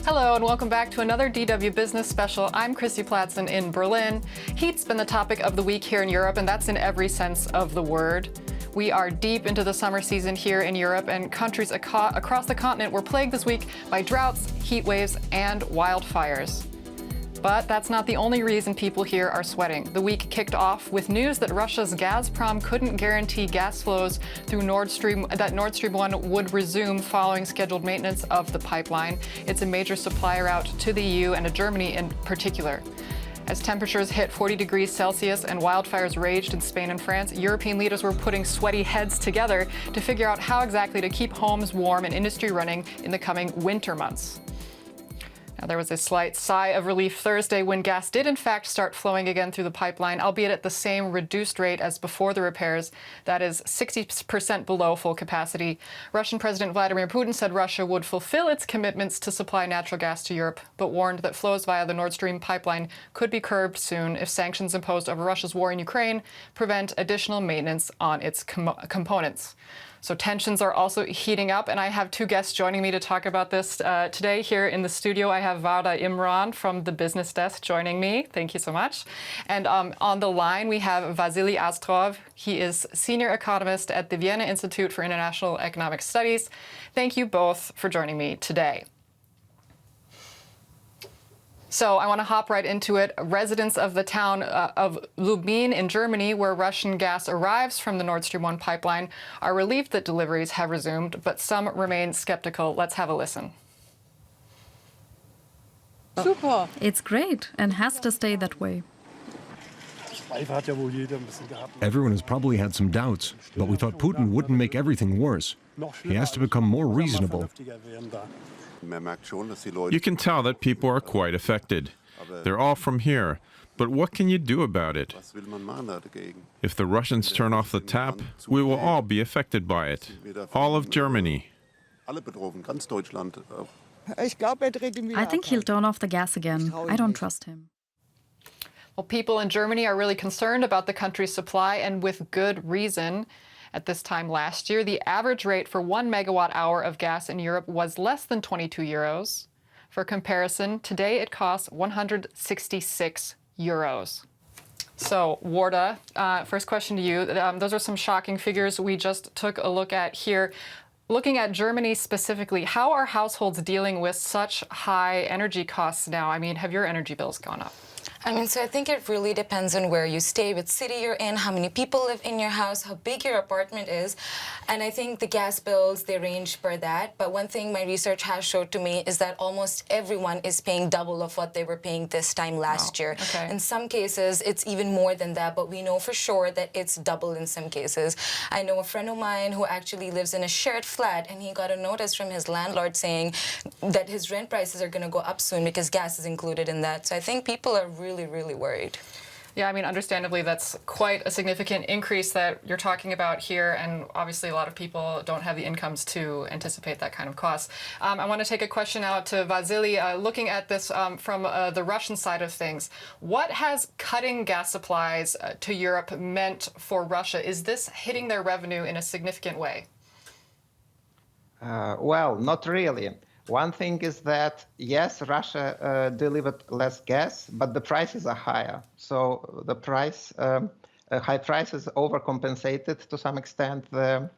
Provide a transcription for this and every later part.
Hello and welcome back to another DW Business Special. I'm Christy Platzen in Berlin. Heat's been the topic of the week here in Europe, and that's in every sense of the word. We are deep into the summer season here in Europe, and countries across the continent were plagued this week by droughts, heat waves, and wildfires. But that's not the only reason people here are sweating. The week kicked off with news that Russia's Gazprom couldn't guarantee gas flows through Nord Stream 1 would resume following scheduled maintenance of the pipeline. It's a major supply route to the EU and to Germany in particular. As temperatures hit 40 degrees Celsius and wildfires raged in Spain and France, European leaders were putting sweaty heads together to figure out how exactly to keep homes warm and industry running in the coming winter months. Now, there was a slight sigh of relief Thursday when gas did in fact start flowing again through the pipeline, albeit at the same reduced rate as before the repairs. That is 60% below full capacity. Russian President Vladimir Putin said Russia would fulfill its commitments to supply natural gas to Europe, but warned that flows via the Nord Stream pipeline could be curbed soon if sanctions imposed over Russia's war in Ukraine prevent additional maintenance on its components. So tensions are also heating up, and I have two guests joining me to talk about this today. Here in the studio, I have Varda Imran from the Business Desk joining me. Thank you so much. And on the line, we have Vasily Astrov. He is senior economist at the Vienna Institute for International Economic Studies. Thank you both for joining me today. So I want to hop right into it. Residents of the town of Lubmin in Germany, where Russian gas arrives from the Nord Stream 1 pipeline, are relieved that deliveries have resumed, but some remain skeptical. Let's have a listen. Super. It's great and has to stay that way. Everyone has probably had some doubts, but we thought Putin wouldn't make everything worse. He has to become more reasonable. You can tell that people are quite affected. They're all from here. But what can you do about it? If the Russians turn off the tap, we will all be affected by it. All of Germany. I think he'll turn off the gas again. I don't trust him. Well, people in Germany are really concerned about the country's supply, and with good reason. At this time last year, the average rate for 1 megawatt hour of gas in Europe was less than 22 euros. For comparison, today it costs 166 euros. So, Warda, first question to you. Those are some shocking figures we just took a look at here. Looking at Germany specifically, how are households dealing with such high energy costs now? I mean, have your energy bills gone up? So I think it really depends on where you stay, what city you're in, how many people live in your house, how big your apartment is. And I think the gas bills, they range per that. But one thing my research has showed to me is that almost everyone is paying double of what they were paying this time last year. Okay. In some cases, it's even more than that, but we know for sure that it's double in some cases. I know a friend of mine who actually lives in a shared flat, and he got a notice from his landlord saying that his rent prices are going to go up soon because gas is included in that. So I think people are really worried. Yeah, I mean, understandably, that's quite a significant increase that you're talking about here, and obviously a lot of people don't have the incomes to anticipate that kind of cost. I want to take a question out to Vasily. Looking at this from the Russian side of things, what has cutting gas supplies to Europe meant for Russia? Is this hitting their revenue in a significant way? Well, not really. One thing is that, yes, Russia delivered less gas, but the prices are higher. So the high prices overcompensated to some extent the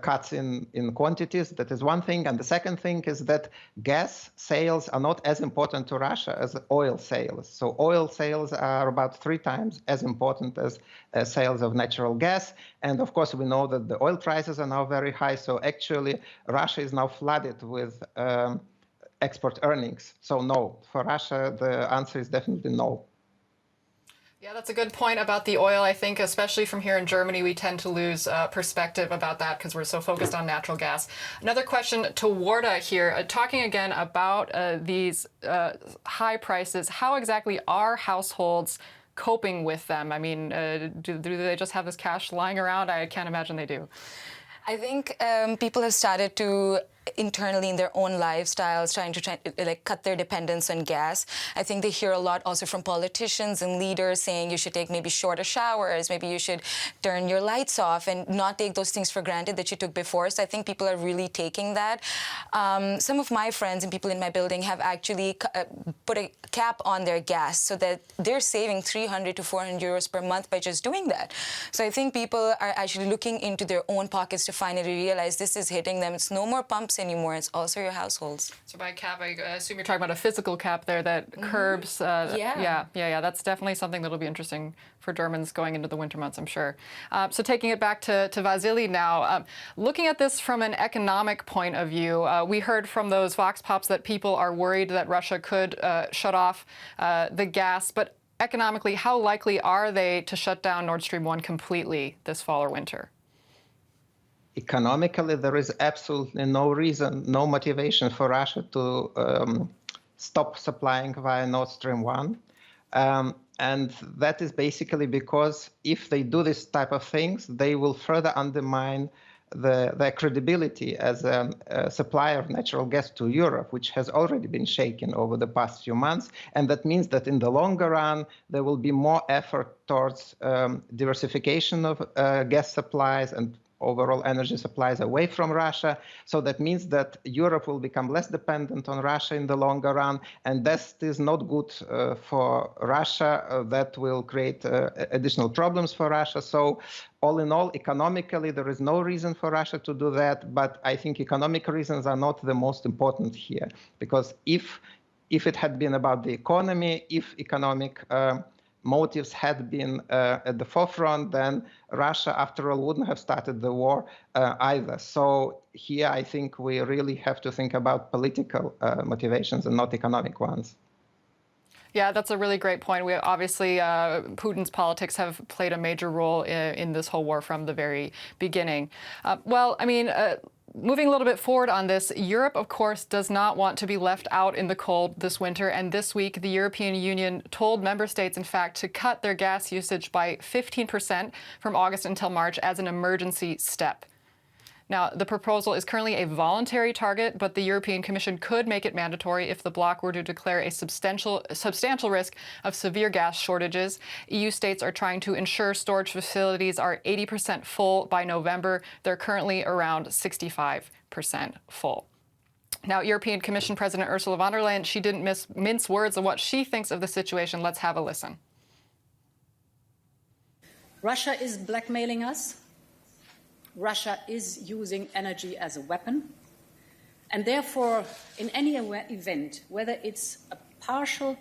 cuts in quantities. That is one thing. And the second thing is that gas sales are not as important to Russia as oil sales. So oil sales are about 3 times as important as sales of natural gas. And of course, we know that the oil prices are now very high. So actually, Russia is now flooded with export earnings. So no, for Russia, the answer is definitely no. Yeah, that's a good point about the oil. I think, especially from here in Germany, we tend to lose perspective about that because we're so focused on natural gas. Another question to Warda here, talking again about these high prices. How exactly are households coping with them? I mean, do they just have this cash lying around? I can't imagine they do. I think people have started to internally in their own lifestyles, trying to cut their dependence on gas. I think they hear a lot also from politicians and leaders saying you should take maybe shorter showers, maybe you should turn your lights off and not take those things for granted that you took before. So I think people are really taking that. Some of my friends and people in my building have actually put a cap on their gas so that they're saving 300 to 400 euros per month by just doing that. So I think people are actually looking into their own pockets to finally realize this is hitting them. It's no more pumps anymore. It's also your households. So by cap, I assume you're talking about a physical cap there that curbs. Yeah. That's definitely something that'll be interesting for Germans going into the winter months, I'm sure. So taking it back to Vasily now, looking at this from an economic point of view, we heard from those Vox Pops that people are worried that Russia could shut off the gas, but economically, how likely are they to shut down Nord Stream 1 completely this fall or winter? Economically, there is absolutely no reason, no motivation for Russia to stop supplying via Nord Stream 1. And that is basically because if they do this type of things, they will further undermine their credibility as a supplier of natural gas to Europe, which has already been shaken over the past few months. And that means that in the longer run, there will be more effort towards diversification of gas supplies and overall energy supplies away from Russia. So that means that Europe will become less dependent on Russia in the longer run. And that is not good for Russia. That will create additional problems for Russia. So all in all, economically, there is no reason for Russia to do that. But I think economic reasons are not the most important here. Because if it had been about the economy, if economic motives had been at the forefront, then Russia, after all, wouldn't have started the war either. So here, I think we really have to think about political motivations and not economic ones. Yeah, that's a really great point. We obviously, Putin's politics have played a major role in this whole war from the very beginning. Moving a little bit forward on this, Europe, of course, does not want to be left out in the cold this winter. And this week, the European Union told member states, in fact, to cut their gas usage by 15% from August until March as an emergency step. Now, the proposal is currently a voluntary target, but the European Commission could make it mandatory if the bloc were to declare a substantial risk of severe gas shortages. EU states are trying to ensure storage facilities are 80% full by November. They're currently around 65% full. Now, European Commission President Ursula von der Leyen, she didn't mince words of what she thinks of the situation. Let's have a listen. Russia is blackmailing us. Russia is using energy as a weapon. And therefore, in any event, whether it's a partial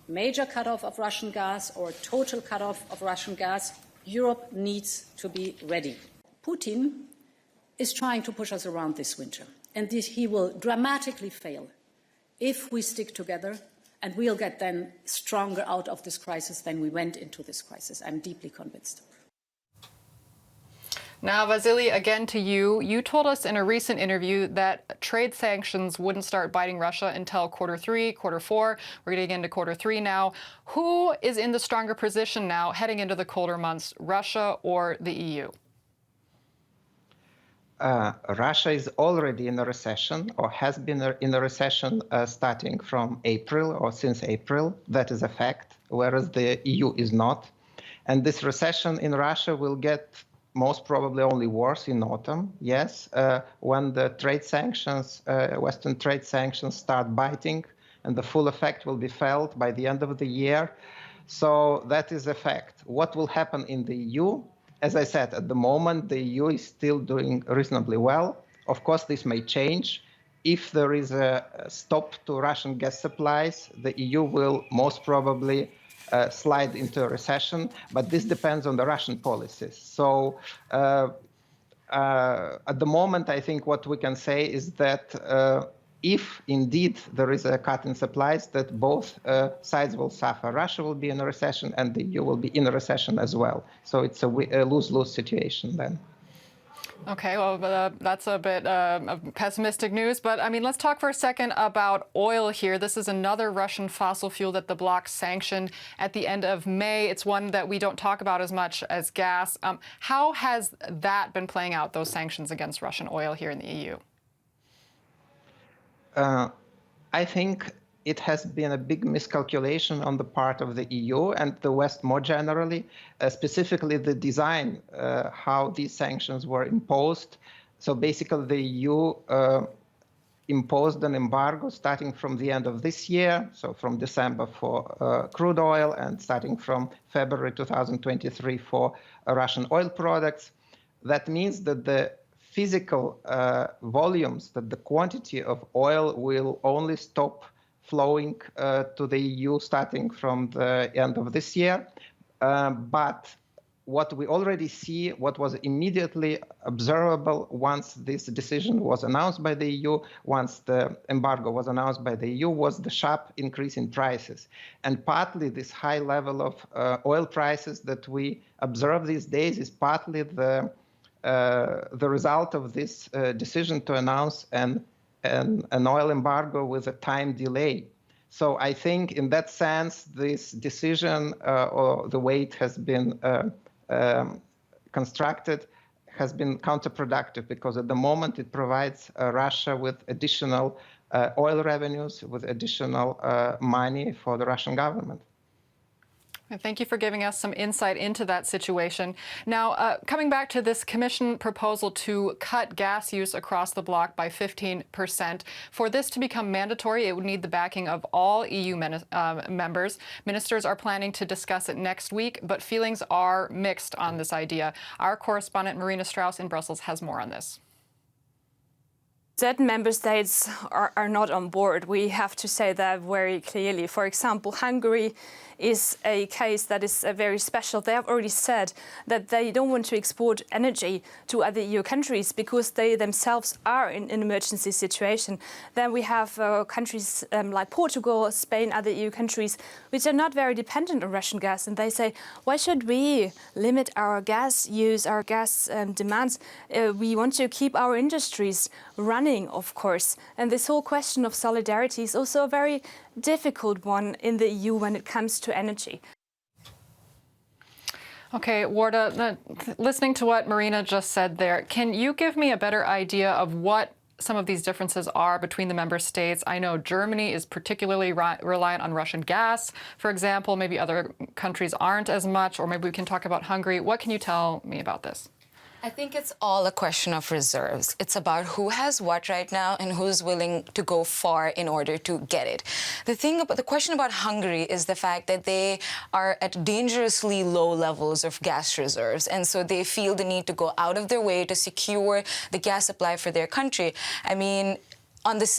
major cutoff of Russian gas or a total cutoff of Russian gas, Europe needs to be ready. Putin is trying to push us around this winter, and he will dramatically fail if we stick together, and we'll get then stronger out of this crisis than we went into this crisis. I'm deeply convinced. Now, Vasily, again to you. You told us in a recent interview that trade sanctions wouldn't start biting Russia until quarter 3, quarter 4. We're getting into quarter 3 now. Who is in the stronger position now heading into the colder months, Russia or the EU? Russia is already in a recession, or has been in a recession starting from April or since April. That is a fact, whereas the EU is not. And this recession in Russia will get most probably only worse in autumn, yes, when the trade sanctions, Western trade sanctions start biting, and the full effect will be felt by the end of the year. So that is a fact. What will happen in the EU? As I said, at the moment, the EU is still doing reasonably well. Of course, this may change. If there is a stop to Russian gas supplies, the EU will most probably slide into a recession, but this depends on the Russian policies. So at the moment, I think what we can say is that if indeed there is a cut in supplies, that both sides will suffer. Russia will be in a recession and the EU will be in a recession as well. So it's a lose-lose situation then. Okay, well, that's a bit of pessimistic news. But, I mean, let's talk for a second about oil here. This is another Russian fossil fuel that the bloc sanctioned at the end of May. It's one that we don't talk about as much as gas. How has that been playing out, those sanctions against Russian oil here in the EU? I think it has been a big miscalculation on the part of the EU and the West more generally, specifically the design, how these sanctions were imposed. So basically the EU imposed an embargo starting from the end of this year, so from December for crude oil and starting from February 2023 for Russian oil products. That means that the physical volumes, that the quantity of oil will only stop flowing to the EU starting from the end of this year. But what we already see, what was immediately observable once this decision was announced by the EU, once the embargo was announced by the EU, was the sharp increase in prices. And partly this high level of oil prices that we observe these days is partly the result of this decision to announce an oil embargo with a time delay. So I think in that sense, this decision or the way it has been constructed has been counterproductive, because at the moment it provides Russia with additional oil revenues, with additional money for the Russian government. Thank you for giving us some insight into that situation. Now, coming back to this Commission proposal to cut gas use across the bloc by 15%. For this to become mandatory, it would need the backing of all EU members. Ministers are planning to discuss it next week, but feelings are mixed on this idea. Our correspondent Marina Strauss in Brussels has more on this. Certain member states are not on board. We have to say that very clearly. For example, Hungary is a case that is very special. They have already said that they don't want to export energy to other EU countries because they themselves are in an emergency situation. Then we have countries like Portugal, Spain, other EU countries, which are not very dependent on Russian gas. And they say, why should we limit our gas use, our gas demands? We want to keep our industries running, of course. And this whole question of solidarity is also a very difficult one in the EU when it comes to energy. Okay, Warda, listening to what Marina just said there, can you give me a better idea of what some of these differences are between the member states? I know Germany is particularly reliant on Russian gas, for example. Maybe other countries aren't as much, or maybe we can talk about Hungary. What can you tell me about this? I think it's all a question of reserves. It's about who has what right now and who's willing to go far in order to get it. The question about Hungary is the fact that they are at dangerously low levels of gas reserves, and so they feel the need to go out of their way to secure the gas supply for their country. I mean,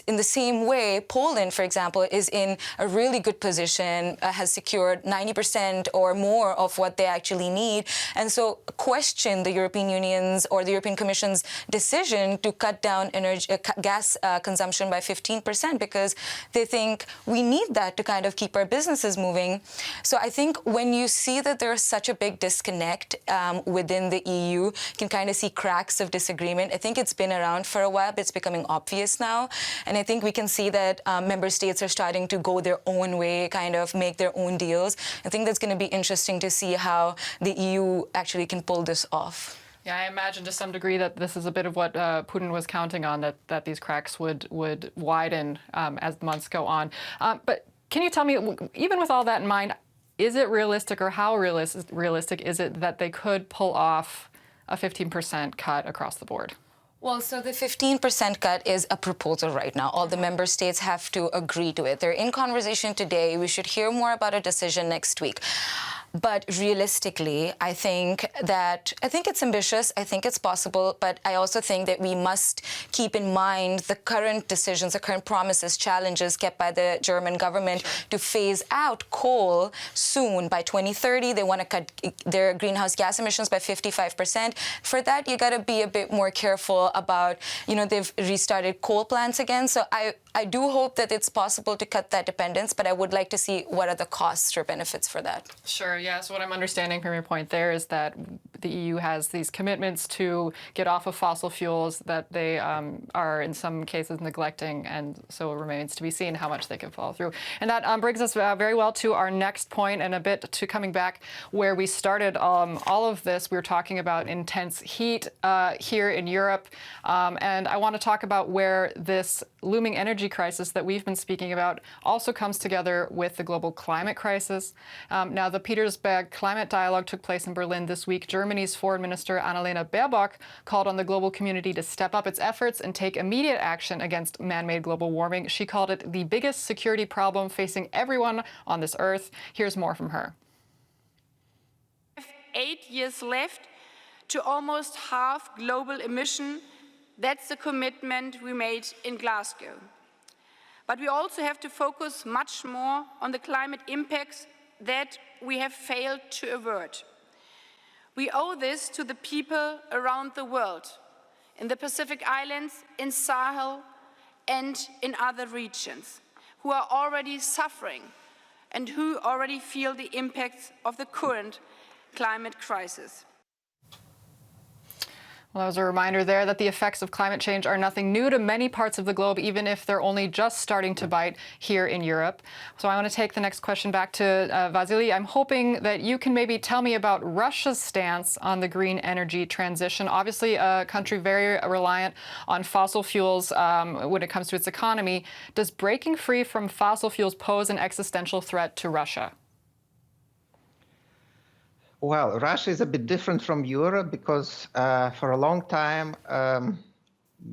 in the same way, Poland, for example, is in a really good position, has secured 90% or more of what they actually need. And so question the European Union's or the European Commission's decision to cut down gas consumption by 15%, because they think we need that to kind of keep our businesses moving. So I think when you see that there's such a big disconnect within the EU, you can kind of see cracks of disagreement. I think it's been around for a while, but it's becoming obvious now. And I think we can see that member states are starting to go their own way, kind of make their own deals. I think that's going to be interesting to see how the EU actually can pull this off. Yeah, I imagine to some degree that this is a bit of what Putin was counting on, that these cracks would widen as the months go on. But can you tell me, even with all that in mind, is it realistic, or how realistic is it that they could pull off a 15% cut across the board? Well, so the 15% cut is a proposal right now. All the member states have to agree to it. They're in conversation today. We should hear more about a decision next week. But realistically, I think it's ambitious. I think it's possible. But I also think that we must keep in mind the current decisions, the current promises, challenges kept by the German government to phase out coal soon. By 2030, they want to cut their greenhouse gas emissions by 55%. For that, you got to be a bit more careful about, they've restarted coal plants again. So I do hope that it's possible to cut that dependence, but I would like to see what are the costs or benefits for that. Sure, yeah. So what I'm understanding from your point there is that the EU has these commitments to get off of fossil fuels that they are in some cases neglecting, and so it remains to be seen how much they can follow through. And that brings us very well to our next point, and a bit to coming back where we started all of this. We were talking about intense heat here in Europe, and I want to talk about where this looming energy crisis that we've been speaking about also comes together with the global climate crisis. Now, the Petersberg Climate Dialogue took place in Berlin this week. Germany's Foreign Minister Annalena Baerbock called on the global community to step up its efforts and take immediate action against man-made global warming. She called it the biggest security problem facing everyone on this earth. Here's more from her. 8 years left to almost halve global emission. That's the commitment we made in Glasgow. But we also have to focus much more on the climate impacts that we have failed to avert. We owe this to the people around the world, in the Pacific Islands, in Sahel, and in other regions, who are already suffering and who already feel the impacts of the current climate crisis. Well, that was a reminder there that the effects of climate change are nothing new to many parts of the globe, even if they're only just starting to bite here in Europe. So I want to take the next question back to Vasily. I'm hoping that you can maybe tell me about Russia's stance on the green energy transition. Obviously, a country very reliant on fossil fuels when it comes to its economy. Does breaking free from fossil fuels pose an existential threat to Russia? Well, Russia is a bit different from Europe because for a long time,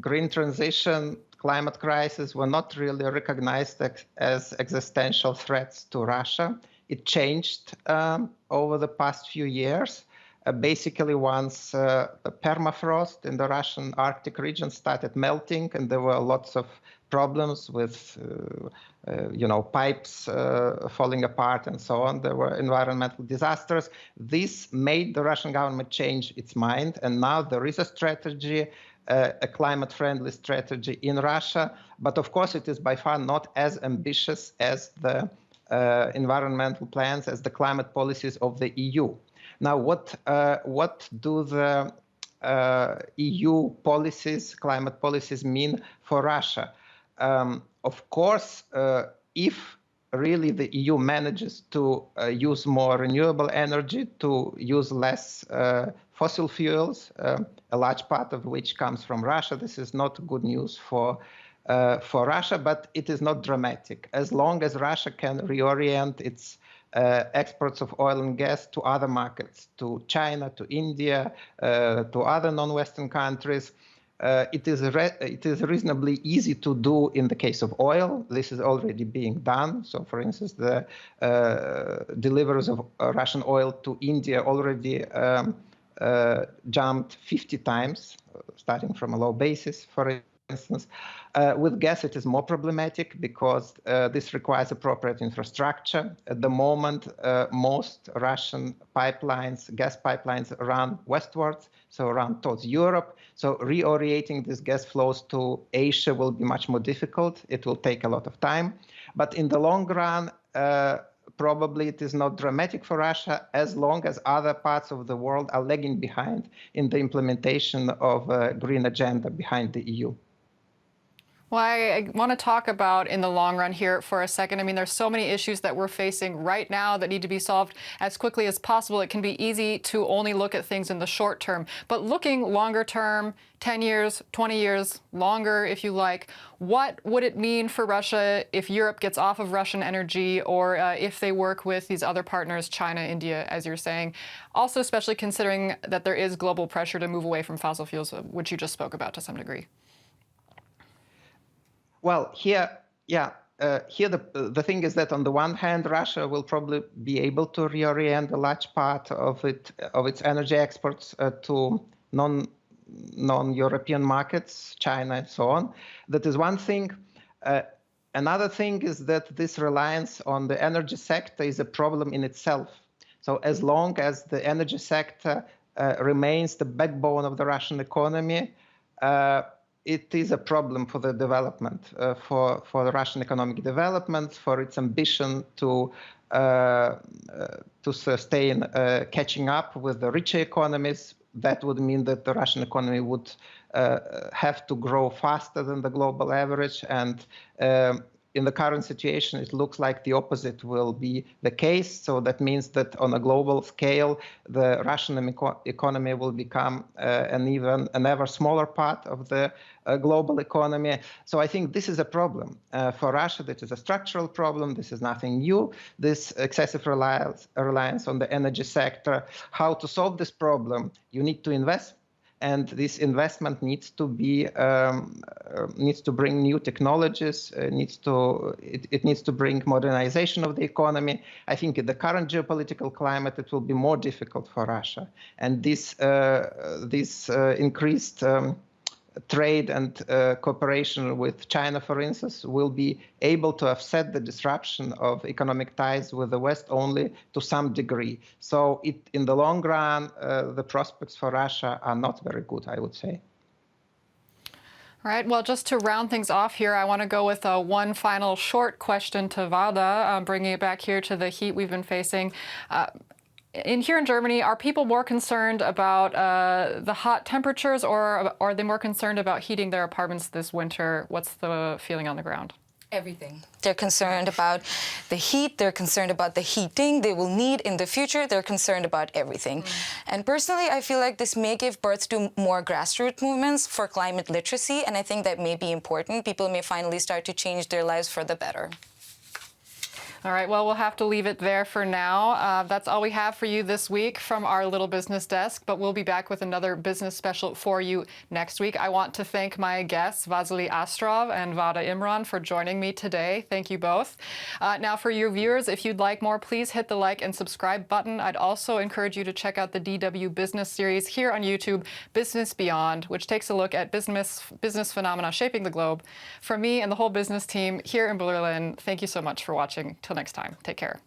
green transition, climate crisis were not really recognized as existential threats to Russia. It changed over the past few years. Basically, once the permafrost in the Russian Arctic region started melting, and there were lots of problems with pipes falling apart and so on. There were environmental disasters. This made the Russian government change its mind, and now there is a strategy, a climate-friendly strategy in Russia. But of course, it is by far not as ambitious as the environmental plans, as the climate policies of the EU. Now, what do the EU policies, climate policies, mean for Russia? Of course, if really the EU manages to use more renewable energy, to use less fossil fuels, a large part of which comes from Russia, this is not good news for Russia, but it is not dramatic. As long as Russia can reorient its exports of oil and gas to other markets, to China, to India, to other non-Western countries, it is reasonably easy to do in the case of oil. This is already being done. So, for instance, the deliveries of Russian oil to India already jumped 50 times, starting from a low basis, for instance. With gas, it is more problematic because this requires appropriate infrastructure. At the moment, most Russian pipelines, gas pipelines, run westwards, so run towards Europe. So reorientating these gas flows to Asia will be much more difficult. It will take a lot of time. But in the long run, probably it is not dramatic for Russia as long as other parts of the world are lagging behind in the implementation of a green agenda behind the EU. Well, I want to talk about in the long run here for a second. I mean, there's so many issues that we're facing right now that need to be solved as quickly as possible. It can be easy to only look at things in the short term. But looking longer term, 10 years, 20 years, longer if you like, what would it mean for Russia if Europe gets off of Russian energy or if they work with these other partners, China, India, as you're saying? Also, especially considering that there is global pressure to move away from fossil fuels, which you just spoke about to some degree. Well, here the thing is that on the one hand, Russia will probably be able to reorient a large part of its energy exports to non-European markets, China and so on. That is one thing. Another thing is that this reliance on the energy sector is a problem in itself. So as long as the energy sector remains the backbone of the Russian economy, it is a problem for the development, for the Russian economic development, for its ambition to sustain catching up with the richer economies. That would mean that the Russian economy would have to grow faster than the global average, and in the current situation, it looks like the opposite will be the case. So that means that on a global scale, the Russian economy will become an ever smaller part of the global economy. So I think this is a problem for Russia. That is a structural problem. This is nothing new. This excessive reliance on the energy sector. How to solve this problem? You need to invest. And this investment needs to bring new technologies. It needs to bring modernization of the economy. I think in the current geopolitical climate, it will be more difficult for Russia. And this increased trade and cooperation with China, for instance, will be able to offset the disruption of economic ties with the West only to some degree. So in the long run, the prospects for Russia are not very good, I would say. All right, well, just to round things off here, I want to go with one final short question to Vada, bringing it back here to the heat we've been facing. Here in Germany, are people more concerned about the hot temperatures, or are they more concerned about heating their apartments this winter? What's the feeling on the ground? Everything. They're concerned about the heat. They're concerned about the heating they will need in the future. They're concerned about everything. And personally, I feel like this may give birth to more grassroots movements for climate literacy, and I think that may be important. People may finally start to change their lives for the better. All right, well, we'll have to leave it there for now. That's all we have for you this week from our little business desk, but we'll be back with another business special for you next week. I want to thank my guests, Vasily Astrov and Vada Imran, for joining me today. Thank you both. Now, for your viewers, if you'd like more, please hit the like and subscribe button. I'd also encourage you to check out the DW Business series here on YouTube, Business Beyond, which takes a look at business phenomena shaping the globe. From me and the whole business team here in Berlin, thank you so much for watching. Till next time, take care.